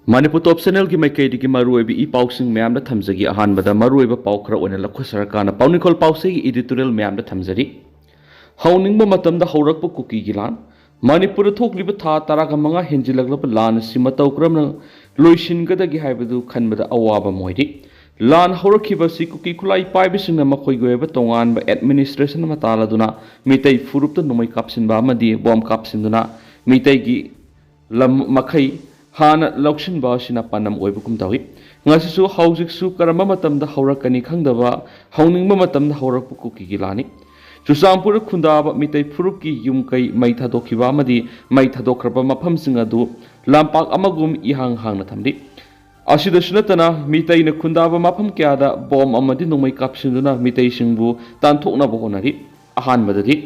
Manipur top channel की माइकई की मरुब इ पाउसिंग मैम थमजगी अहानबद मरुब पाउ खर लखो सरकार पाउनिखोल पाउसे की एडिटोरियल मैम थमजरी हौनिंग मतमद हौरप कुकी की लान मणिपुर थोकलिब था तराग मंगा हेंजिलग्लब लान सि मतौ क्रम लोइसिनगदगी हाइबदु खनबद अवाब मोइरी लान हौरखिबसि कुकी खुलाई पाइबसिंग मखोइगोयब तोंगानब एडमिनिस्ट्रेशन मतालदुना मितै फुरुपत नोमै कापसिनबा अमदि बॉम कापसिनदुना मितैगी लम मखै हाना लौसिनबा सिना पानम ओइबकुम तौई ngasisu haujiksu karamba matamda haurakani khangdaba hauningba matamda haurakpu kuki gilani chusampur khundaba mitai phurupki yumkai mai thadokhiba amadi mai thadokraba mafam singadu lampak amagum ihang hangna thamdi asida sunatana mitai na khundaba mafam kyada bom amadi nomai kapsinduna mitai singbu tanthokna bohonari ahan madadi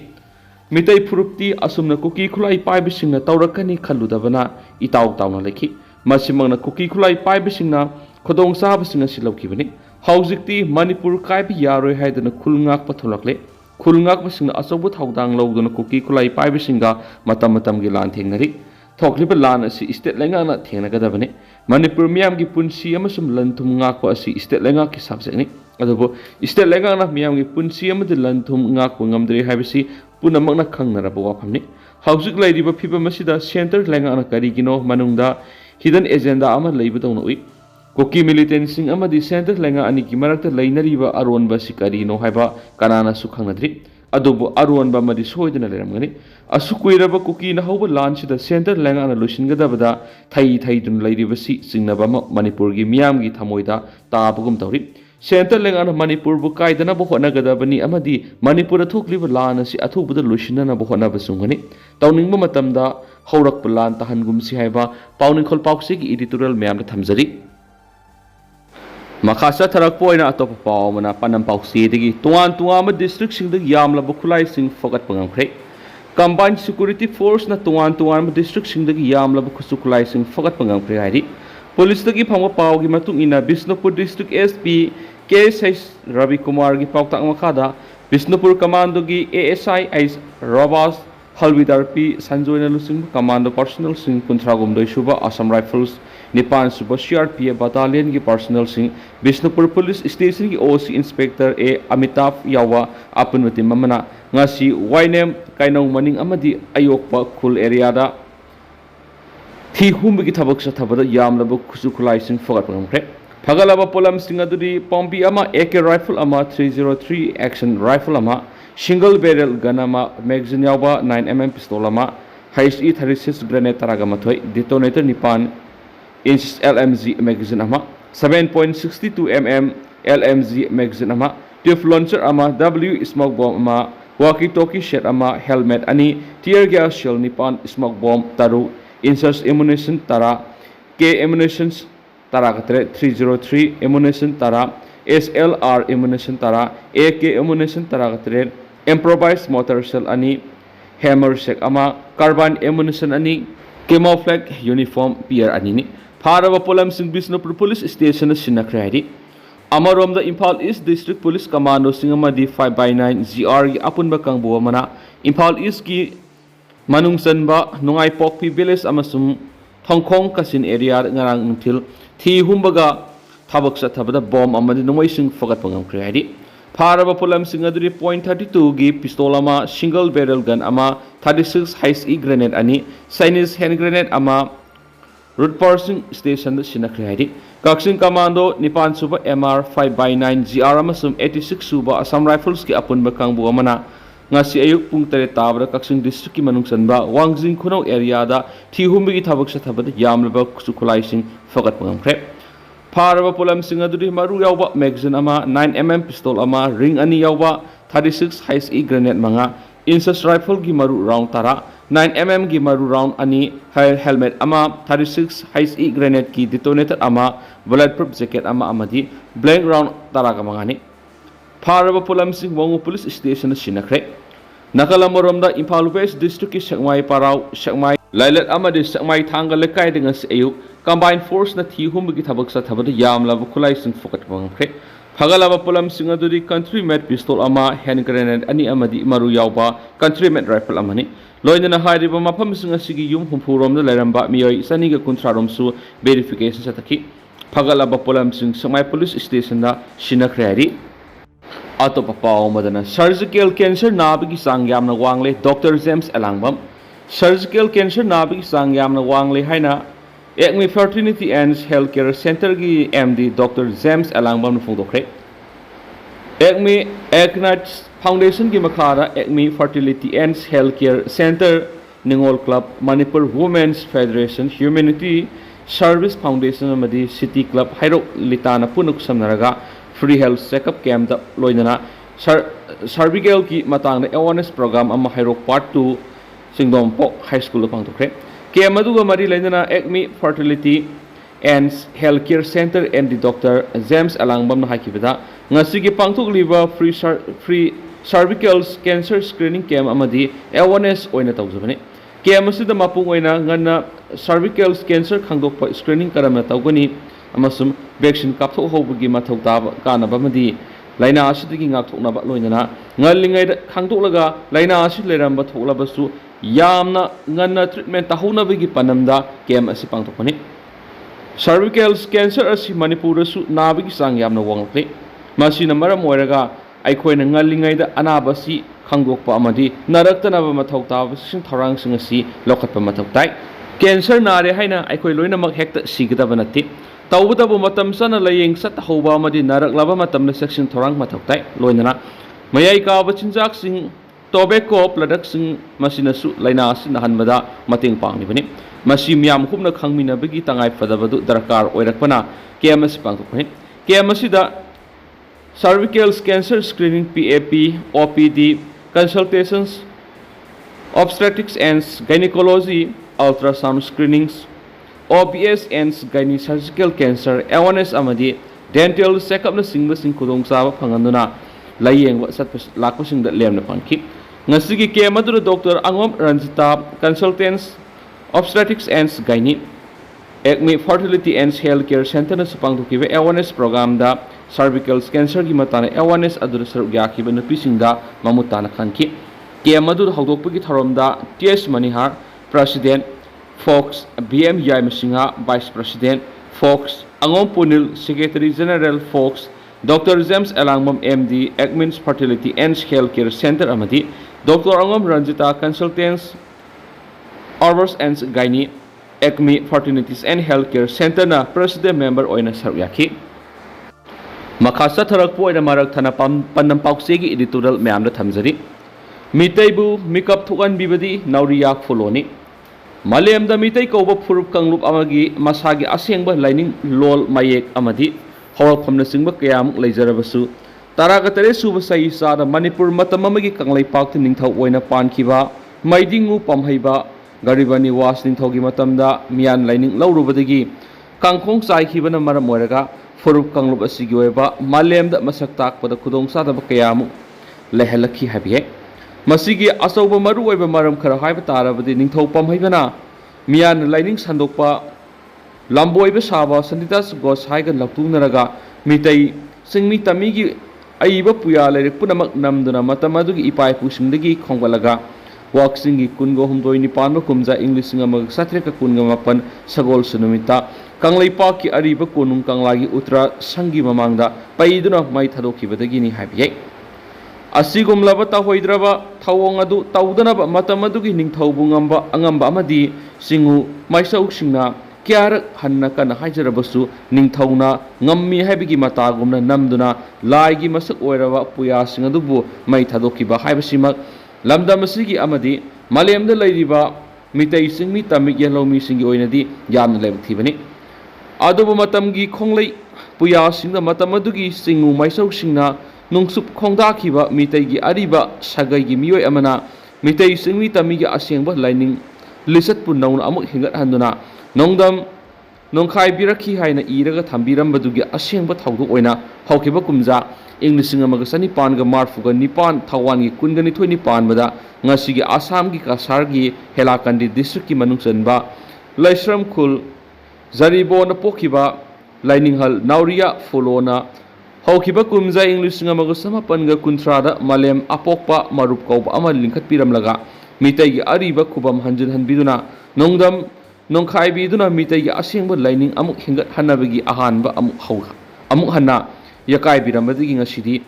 मितई फुरुप्ती असुमना cookie खुलाई पाइबसिंगना तौरकनी खलुदबना इताउ ताउना लेखि मसिमंगना cookie खुलाई पाइबसिंगना खदोंग साबसिंगना सिलौखिबनि हौजिक्ति Manipur काइबि यारोय हाइदना खुलंगाक पथोलकले खुलंगाक बसिंगना असौबु थौदांग लौदना cookie खुलाई पाइबसिंगा मतम मतमगी लान थेंगनरि थोकलिब लान असि state लेंगाना थेंगनगदबनि Manipur मियामगी पुंसी अमसुम लंथुम ngaakpa असि state लेंगाकी सब्जेक्टनि अदुबो state लेंगाना मियामगी पुंसी अमदि लंथुम ngaakpa ngamdri हाइबसि पुनमकना खंगनरब वाफमनि हौजिक लैरिब फिबम असिदा centre लेंगाना करिगिनो मनुंगदा hidden agenda अमा लैबदौन उइ cookie मिलिटेंसिंग अमदि centre लेंगा अनि की मरक्ता लैनरिब अरोनबा सि करिनो हाइबा कनाना सु खंगनद्रि अदुबो अरोनबा मदि सोइदना लेरमगनि असु कुइरब कुकी न हौब लानसिदा सेंटर लेंगाना लुसिनगदबदा थै थैदुन लैरिबसि सिंगनबा मणिपुरगी मियामगी थमोइदा ताबगुम तौरि सेंटर लेंगाना मणिपुर बु कायदना बु होनगदबनि अमदि मणिपुर थोकलिब लान असि अथुबद लुसिनना बु होनब सुंगनि तौनिंगब मतमदा हौरकप लान तहनगुमसि हाइबा पाउनिखोल पाउसेगी एडिटोरियल मैम थमजरी मखासा थरकपोइना अतोप पावमना पनम पाउसेदगी तुआन तुआम डिस्ट्रिक्ट सिंग यामलब खुलाई सिंग फोकट पंगमख्रे कंबाइंड सिक्योरिटी फोर्स ना तुआन डिस्ट्रिक्ट सिंग यामलब खुसु खुलाई सिंग फोकट पंगमख्रे हाइरि पुलिस की फंग पाव की मतुंग इना बिष्णुपुर डिस्ट्रिक्ट एसपी के रवि कुमार की पाउतांग मखादा बिष्णुपुर कमांडो की एएसआई एस रबास हलविदार पी संजोयना लुसिंग कमांडो पर्सनल सिंह कुंथ्रागुमदोय सुबा असम राइफल्स निपान सुबा सीआरपीएफ बटालियन की personnel Singh Bishnupur police station की ओसी इंस्पेक्टर ए अमिताभ यावा अपुनवती ममना ngasi वाइनेम काइनौ मनिंग अमदि अयोकपा खुल एरियादा थी हुंबगी थबक सथबदा यामलब खुसु खुलाइसिंग फोकट पंगमख्रे फगलबा पोलम सिंग अदुदि पॉम्पी अमा AK राइफल अमा 303 एक्शन राइफल अमा सिंगल बैरल गन अमा मैगजीन यावबा 9mm पिस्तौल अमा HE 36 ग्रेनेड तरागा मथोय डिटोनेटर निपान इंच LMG मैगजीन अमा 7.62mm LMG मैगजीन अमा ट्यूब लॉन्चर अमा W स्मोक बॉम्ब अमा वॉकी टॉकी सेट अमा हेलमेट अनि टियर गैस शेल निपान स्मोक बॉम्ब तारु इंसर्स एमुनेशन तारा के एमुनेशन तारा कतरे 303 एमुनेशन तारा SLR एमुनेशन तारा AK एमुनेशन तारा कतरे इम्प्रोवाइज मोटर सेल अनि हैमर सेक अमा कार्बाइन एमुनेशन अनि कैमोफ्लेज यूनिफॉर्म पियर अनि नि फारब पोलम सिंह बिष्णुपुर पुलिस स्टेशन सिनखरे हाइरि अमरोम द Imphal east district police commando Singh अमदि 5/9 GR की अपुनबा कांगबो अमना इम्फाल ईस्ट की मनुंग चनबा नुंगाई पोकपी विलेज अमसुम थोंखोंग कसिन area ngarang nungthil thi humbaga thabak sathabada bom amadi numaising fogat pangamkhre haidi faraba polam sing aduri .32 gi pistol ama single barrel gun ama 36 HE grenade ani Chinese hand grenade ama root parsing station sinakre haidi Kaksin commando nipan suba MR 5/9 GR amasum 86 suba Assam rifles ki apunba kangbu amana ngasi ayuk pung tere tabra Kaksin district ki manung sanba Wangjing khunau area da thi humbi thabak sa thabada yamlaba sukulai sing fogat pangamkhre faraba polam sing aduri maru yawba magazine ama 9mm pistol ama ring ani yawba 36 HE grenade manga insert rifle gi maru round tara 9mm gi maru round ani helmet ama 36 HE grenade ki detonator ama bulletproof jacket ama amadi blank round tara ka mangani faraba polam sing wangu police station sinakre Nakalamoromda Imphal West District ki Sakmai Parau Sakmai Lailat amadi Sakmai Thangal lekai dengan seayuk combined force na thi humbi thabak sa thabada yamlaba khulai sing fokat pangkhre Phagalaba polam sing aduri country made pistol ama hand grenade ani amadi maru yawba country made rifle amani loina hairiba mafam singa sigi yum humpurom da leramba miyoi saniga kuntrarom su verification sataki phagalaba polam sing samai police station da sinakhreari atop paw madana surgical cancer nabigi sangyamna wangle Dr. James Alangam surgical cancer nabigi sangyamna wangle haina ekmi fertility and healthcare center gi MD Dr. James Alangam phongdokre ekmi Ignite Foundation ki makhara ekmi fertility and healthcare center Ningol Club Manipur Women's Federation Humanity Service Foundation amadi City Club hairo litana punuk samnaraga free health checkup camp da loinana cervical ki matang da awareness program ama hairo part 2 singdom po high school pangtokre camp aduga mari lainana ekmi fertility and healthcare center and Dr. James Alangbam na hakibada ngasigi pangthokliba free cervical cancer screening camp amadi awareness oina tawjabani camp asida mapung oina ngana cervical cancer khangdokpa screening karamna tawgani amasum vaccine kapthok hobagi mathau taba kanaba madi laina asidagi ngakthoknaba loinana ngalingai khangdoklaga laina asid leramba thoklabasu yamna ngana treatment tahunabagi panamda camp asi pangthokpani cervical cancer asi Manipur su nabigi sang yamna wangkle masina maram oiraga aikoina ngalingai da anabasi khangdokpa amadi naraktanaba mathau taba sing thorang sing asi lokatpa mathau tai cancer nare haina aikoi loina mak hekta sigdaba nati tawbutabu matam sana layeng sat hoba amadi naraklaba matam na section thorang mathau tai loinana mayai ka bachinjak sing tobacco product sing masina su laina asi nahanbada mating pangni bani masi miyam khumna khangmina bagi tangai fadabadu darkar oirakpana KMS pangthokpani KMS da cervical cancer screening PAP OPD consultations obstetrics and gynecology ultrasound screenings OBS and gynae surgical cancer awareness amadi dental checkup na singba sing khudong chaba phanganduna layengwa satpas lakpasing da lemna pangki ngasigi KMS Dr. Angom Ranjita consultants obstetrics and gynae ekmi fertility and healthcare center na supang thukibe awareness program da cervical cancer gi matana awareness adura saru yakhiba nupising da mamutana khanki KMS hawdokpagi tharom da TS Manihar president Fox BM Yai Masinga vice president Fox Angom Punil secretary general Fox Dr. James Alangmam MD Ekmins fertility and healthcare center amadi Dr. Angom Ranjita consultants Orbers and Gynae Ekmi Fertility and Healthcare Center na President Member oina saryaki Makasa tharak po oina marak thana panam pauksegi editorial mayam na thamjari mitaibu mikap thukan bibadi nauriyak fuloni malem da mitai koba furup kanglup amagi masagi asengba lining lol mayek amadi horak phamna singba kayam leijarabasu taraga tare suba sai sa da Manipur matam amagi kanglai pakti ningthau oina pankhiba maidingu pamhaiba Garibani was Ninthogi Matamda, Mian Lining Laurubadigi, Kangkong Sai Hibana Maramoraga, Furup Kanglub Asigueva, Malem that Masaktak for the Kudong Sada Bakayamu, Lehelaki Habiye. Masigi Asoba Maru Eva Maram Karahibatara with the Nintho Pamhivana, Mian Lining Sandopa, Lamboy Besava, Sanditas Gos Hagan Latunaraga, Mitai, Singmi Tamigi, Aiba Puya, Punamak Namdana, Matamadugi Ipai Pushindagi, Kongalaga. Waksingi kungo humdoi ni pano kumza English nga mag satreka kunga mapan sagol sunumita kanglai pa ki ariba kunung kanglagi utra sangi mamangda paiduna mai thadoki badagini habiye asigum labata hoidraba thawong adu tawdana ba matamadugi ning thawbu angamba amadi singu maisau singna kyar hanna kana haijarabasu ning thawna ngammi habigi matagumna namduna laigi masak oiraba puya singadubu mai thadoki ba haibasimak Lamdam Sigi Amadi, Malem the Lady Ba, Mitai Sing me Tamik Yellow Missing Oinadi, Yam Lem Tivani. Adobo Matamgi Kongley, Puya Sing the Matamadugi Singu, myself Singna, Nung Sup Kongdakiba, Mitagi Ariba, Sagagi Mio Amana, Mitai Sing me Tamiga Asingba lining, Lisset Punon Amuk Hingat Handuna, Nongdam, Nongkai Biraki Haina Iraga Tambiram Badugi Asing but Haudu Oina, Haukiba Kumza. English nga magasani pan ga marfuga nipan thawan gi kungani thoni pan bada ngasi gi Assam gi Kasar gi Helakandi district ki manungsan ba Laisram khul zaribo na pokhiba lining hal nauria folona haukiba kumza English nga magasama pan ga kuntrada malem apokpa marup ko ama lingkhat piram laga ꯃꯤꯇꯩꯒꯤ ꯑꯔꯤꯕ ꯈꯨꯕꯝ ꯍꯟꯖꯤꯟꯍꯟꯕꯤꯗꯨꯅ ꯅꯣꯡꯗꯝ ꯅꯣꯡꯈꯥꯏꯕꯤꯗꯨꯅ ꯃꯤꯇꯩꯒꯤ ꯑꯁꯦꯡꯕ ꯂꯥꯏꯅꯤꯡ ꯑꯃꯨꯛ ꯍꯤꯡꯒꯠꯍꯟꯅꯕꯒꯤ ꯑꯍꯥꯟꯕ ꯑꯃꯨꯛ ꯍꯟꯅ ꯌꯀꯥꯏꯕꯤꯔꯝꯕꯗꯒꯤ ꯉꯁꯤꯗꯤ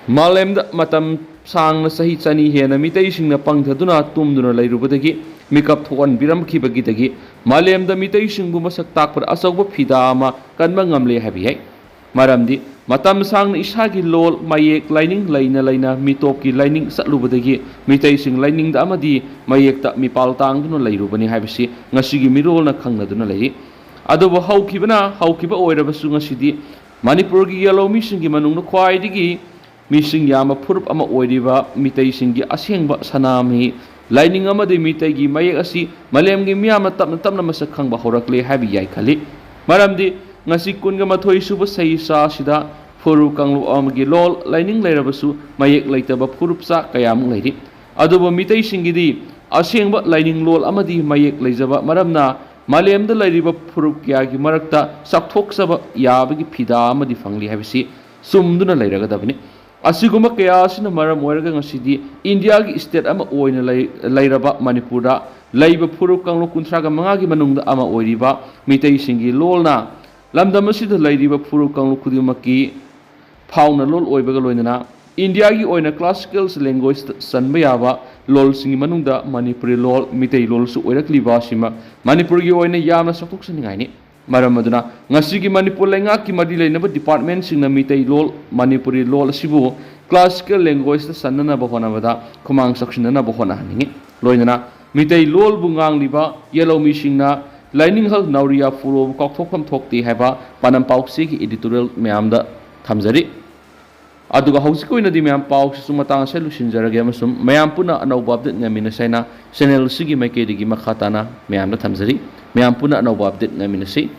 ꯃꯥꯂꯦꯝꯗ ꯃꯇꯝ ꯁꯥꯡꯅ ꯆꯍꯤ ꯆꯅꯤ ꯍꯦꯟꯅ ꯃꯤꯇꯩꯁꯤꯡꯅ ꯄꯪꯊꯗꯨꯅ ꯇꯨꯝꯗꯨꯅ ꯂꯩꯔꯨꯕꯗꯒꯤ ꯃꯤꯀꯞ ꯊꯣꯛꯍꯟꯕꯤꯔꯝꯈꯤꯕꯒꯤꯗꯒꯤ ꯃꯥꯂꯦꯝꯗ ꯃꯤꯇꯩꯁꯤꯡꯕꯨ ꯃꯁꯛ ꯇꯥꯛꯄꯗ ꯑꯆꯧꯕ ꯐꯤꯗꯥ ꯑꯃ ꯀꯟꯕ ꯉꯝꯂꯦ ꯍꯥꯏꯕ ꯌꯥꯏ ꯃꯔꯝꯗꯤ ꯃꯇꯝ ꯁꯥꯡꯅ ꯏꯁꯥꯒꯤ ꯂꯣꯜ ꯃꯌꯦꯛ ꯂꯥꯏꯅꯤꯡ ꯂꯩꯅ ꯃꯤꯇꯣꯞꯀꯤ ꯂꯥꯏꯅꯤꯡ ꯆꯠꯂꯨꯕꯗꯒꯤ ꯃꯤꯇꯩꯁꯤꯡ ꯂꯥꯏꯅꯤꯡꯗ ꯑꯃꯗꯤ ꯃꯌꯦꯛꯇ ꯃꯤꯄꯥꯜ ꯇꯥꯡꯗꯨꯅ ꯂꯩꯔꯨꯕꯅꯤ ꯍꯥꯏꯕꯁꯤ ꯉꯁꯤꯒꯤ ꯃꯤꯔꯣꯜꯅ ꯈꯪꯅꯗꯨꯅ ꯂꯩꯔꯤ ꯑꯗꯨꯕꯨ ꯍꯧꯈꯤꯕ ꯑꯣꯏꯔꯕꯁꯨ ꯉꯁꯤꯗꯤ ꯃꯅꯤꯄꯨꯔꯒꯤ ꯌꯦꯜꯂꯧꯃꯤꯁꯤꯡꯒꯤ ꯃꯅꯨꯡꯗ ꯈ꯭ꯋꯥꯏꯗꯒꯤ ꯃꯤꯁꯤꯡ ꯌꯥꯝꯕ ꯐꯨꯔꯨꯞ ꯑꯃ ꯑꯣꯏꯔꯤꯕ ꯃꯤꯇꯩꯁꯤꯡꯒꯤ ꯑꯁꯦꯡꯕ ꯁꯅꯥꯃꯍꯤ ꯂꯥꯏꯅꯤꯡ ꯑꯃꯗꯤ ꯃꯤꯇꯩꯒꯤ ꯃꯌꯦꯛ ꯑꯁꯤ ꯃꯥꯂꯦꯝꯒꯤ ꯃꯤꯌꯥꯝꯅ ꯇꯞꯅ ꯇꯞꯅ ꯃꯁꯛ ꯈꯪꯕ ꯍꯧꯔꯛꯂꯦ ꯍꯥꯏꯕ ꯌꯥꯏ ꯈꯜꯂꯤ ꯃꯔꯝꯗꯤ ꯉꯁꯤ 22 ꯁꯨꯕ ꯆꯍꯤꯆꯥꯁꯤꯗ ꯐꯨꯔꯨꯞ ꯀꯥꯡꯂꯨꯞ ꯑꯃꯒꯤ ꯂꯣꯜ ꯂꯥꯏꯅꯤꯡ ꯂꯩꯔꯕꯁꯨ ꯃꯌꯦꯛ ꯂꯩꯇꯕ ꯐꯨꯔꯨꯞꯆꯥ ꯀꯌꯥꯃꯨꯛ ꯂꯩꯔꯤ ꯑꯗꯨꯕꯨ ꯃꯤꯇꯩꯁꯤꯡꯒꯤꯗꯤ ꯑꯁꯦꯡꯕ ꯂꯥꯏꯅꯤꯡ ꯂꯣꯜ ꯑꯃꯗꯤ ꯃꯌꯦꯛ ꯂꯩꯖꯕ ꯃꯔꯝꯅ ꯃꯥꯂꯦꯝꯗ ꯂꯩꯔꯤꯕ ꯐꯨꯔꯨꯞ ꯀꯌꯥꯒꯤ ꯃꯔꯛꯇ ꯆꯥꯎꯊꯣꯛꯆꯕ ꯌꯥꯕꯒꯤ ꯐꯤꯗꯥ ꯑꯃꯗꯤ ꯐꯪꯂꯤ ꯍꯥꯏꯕꯁꯤ ꯆꯨꯝꯗꯨꯅ ꯂꯩꯔꯒꯗꯕꯅꯤ ꯑꯁꯤꯒꯨꯝꯕ ꯀꯌꯥ ꯑꯁꯤꯅ ꯃꯔꯝ ꯑꯣꯏꯔꯒ ꯉꯁꯤꯗꯤ ꯏꯟꯗꯤꯌꯥꯒꯤ ꯁ꯭ꯇꯦꯠ ꯑꯃ ꯑꯣꯏꯅ ꯂꯩꯔꯕ ꯃꯅꯤꯄꯨꯔꯗ ꯂꯩꯕ ꯐꯨꯔꯨꯞ ꯀꯥꯡꯂꯨꯞ 35ꯒꯤ ꯃꯅꯨꯡꯗ ꯑꯃ ꯑꯣꯏꯔꯤꯕ ꯃꯤꯇꯩꯁꯤꯡꯒꯤ ꯂꯣꯜꯅ ꯂꯝꯗꯝ ꯑꯁꯤꯗ ꯂꯩꯔꯤꯕ ꯐꯨꯔꯨꯞ ꯀꯥꯡꯂꯨꯞ ꯈꯨꯗꯤꯡꯃꯛꯀꯤ ꯐꯥꯎꯅ ꯂꯣꯜ ꯑꯣꯏꯕꯒ ꯂꯣꯏꯅꯅ ꯏꯟꯗꯤꯌꯥꯒꯤ ꯑꯣꯏꯅ ꯀ꯭ꯂꯥꯁꯤꯀꯦꯜ ꯂꯦꯡꯒ꯭ꯋꯦꯖꯇ ꯆꯟꯕ ꯌꯥꯕ ꯂꯣꯜꯁꯤꯡꯒꯤ ꯃꯅꯨꯡꯗ ꯃꯅꯤꯄꯨꯔꯤ ꯂꯣꯜ ꯃꯤꯇꯩ ꯂꯣꯜꯁꯨ ꯑꯣꯏꯔꯛꯂꯤꯕ ꯑꯁꯤꯃ ꯃꯅꯤꯄꯨꯔꯒꯤ ꯑꯣꯏꯅ ꯌꯥꯝꯅ ꯆꯥꯎꯊꯣꯛꯆꯅꯤꯡꯉꯥꯏꯅꯤ ꯃꯔꯝ ꯑꯗꯨꯅ ꯉꯁꯤꯒꯤ ꯃꯅꯤꯄꯨꯔ ꯂꯩꯉꯥꯛꯀꯤ ꯃꯔꯤ ꯂꯩꯅꯕ ꯗꯤꯄꯥꯔꯠꯃꯦꯟꯠꯁꯤꯡꯅ ꯃꯤꯇꯩ ꯂꯣꯜ ꯃꯅꯤꯄꯨꯔꯤ ꯂꯣꯜ ꯑꯁꯤꯕꯨ ꯀ꯭ꯂꯥꯁꯤꯀꯦꯜ ꯂꯦꯡꯒ꯭ꯋꯦꯖꯇ ꯆꯟꯅꯅꯕ ꯍꯣꯠꯅꯕꯗ ꯈꯨꯃꯥꯡ ꯆꯥꯎꯁꯤꯟꯅꯅꯕ ꯍꯣꯠꯅꯍꯟꯅꯤꯡꯉꯤ ꯂꯣꯏꯅꯅ ꯃꯤꯇꯩ ꯂꯣꯜꯕꯨ ꯉꯥꯡꯂꯤꯕ ꯌꯦꯜꯂꯧꯃꯤꯁꯤꯡꯅ ꯂꯥꯏꯅꯤꯡꯍꯜ ꯅꯥꯎꯔꯤꯌꯥ ꯐꯨꯔꯣꯕꯨ ꯀꯥꯎꯊꯣꯛꯐꯝ ꯊꯣꯛꯇꯦ ꯍꯥꯏꯕ ꯄꯥꯅꯝ ꯄꯥꯎꯆꯦꯒꯤ ꯏꯗꯤꯇꯣꯔꯤꯌꯦꯜ ꯃꯌꯥꯝꯗ ꯊꯝꯖꯔꯤ ꯑꯗꯨꯒ ꯍꯧꯖꯤꯛ ꯑꯣꯏꯅꯗꯤ ꯃꯌꯥꯝ ꯄꯥꯎꯁꯤꯁꯨ ꯃꯇꯥꯡ ꯑꯁꯤ ꯂꯣꯏꯁꯤꯟꯖꯔꯒꯦ ꯑꯃꯁꯨꯡ ꯃꯌꯥꯝ ꯄꯨꯟꯅ ꯑꯅꯧꯕ ꯑꯞꯗꯦꯠ ꯉꯥꯏꯃꯤꯟꯅꯁꯤ ꯍꯥꯏꯅ ꯆꯦꯅꯦꯜ ꯑꯁꯤꯒꯤ ꯃꯥꯏꯀꯩꯗꯒꯤ ꯃꯈꯥ ꯇꯥꯅ ꯃꯌꯥꯝꯗ ꯊꯝꯖꯔꯤ ꯃꯌꯥꯝ ꯄꯨꯟꯅ ꯑꯅꯧꯕ ꯑꯞꯗꯦꯠ ꯉꯥꯏꯃꯤꯟꯅꯁꯤ